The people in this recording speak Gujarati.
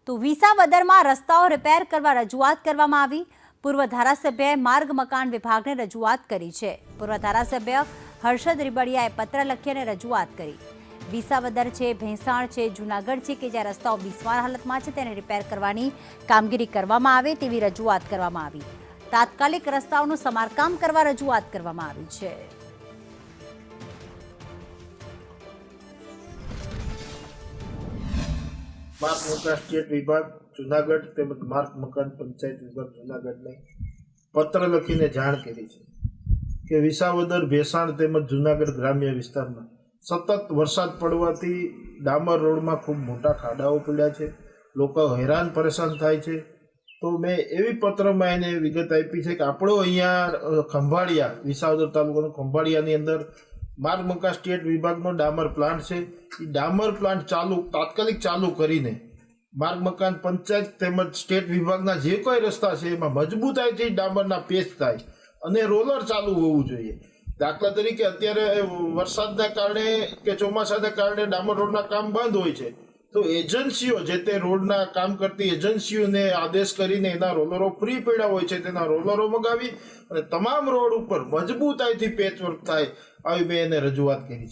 તો વિસાવદરમાં રસ્તાઓ રિપેર કરવા રજૂઆત કરવામાં આવી। પૂર્વ ધારાસભ્યએ માર્ગ મકાન વિભાગને રજૂઆત કરી છે। પૂર્વ ધારાસભ્ય હર્ષદ રીબડિયાએ પત્ર લખી અને રજૂઆત કરી। વિસાવદર છે, ભેંસાણ છે, જૂનાગઢ છે કે જ્યાં રસ્તાઓ બિસ્માર હાલતમાં છે તેને રિપેર કરવાની કામગીરી કરવામાં આવે તેવી રજૂઆત કરવામાં આવી। તાત્કાલિક રસ્તાઓનું સમારકામ કરવા રજૂઆત કરવામાં આવી છે। માર્ગ મકાન સ્ટેટ વિભાગ જૂનાગઢ તેમજ માર્ગ મકાન પંચાયત વિભાગ જૂનાગઢને પત્ર લખીને જાણ કરી છે કે વિસાવદર, ભેંસાણ તેમજ જૂનાગઢ ગ્રામ્ય વિસ્તારમાં સતત વરસાદ પડવાથી ડામર રોડમાં ખૂબ મોટા ખાડાઓ પડ્યા છે, લોકો હેરાન પરેશાન થાય છે। તો મેં એવી પત્રમાં એને વિગત આપી છે કે આપણો અહીંયા ખંભાળિયા, વિસાવદર તાલુકાનું ખંભાળિયાની અંદર માર્ગ મકાન સ્ટેટ વિભાગનો ડામર પ્લાન્ટ છે। એ ડામર પ્લાન્ટ તાત્કાલિક ચાલુ કરીને માર્ગ મકાન પંચાયત તેમજ સ્ટેટ વિભાગના જે કોઈ રસ્તા છે એમાં મજબૂતાઈથી ડામરના પેચ થાય અને રોલર ચાલુ હોવું જોઈએ। દાખલા તરીકે અત્યારે વરસાદના કારણે કે ચોમાસાના કારણે ડામર રોડના કામ બંધ હોય છે, તો એજન્સીઓ, જે તે રોડના કામ કરતી એજન્સીઓને આદેશ કરીને એના રોલરો ફ્રી પડ્યા હોય છે તેના રોલરો મગાવી અને તમામ રોડ ઉપર મજબૂતાઈથી પેચવર્ક થાય આવી મેં એને રજૂઆત કરી છે।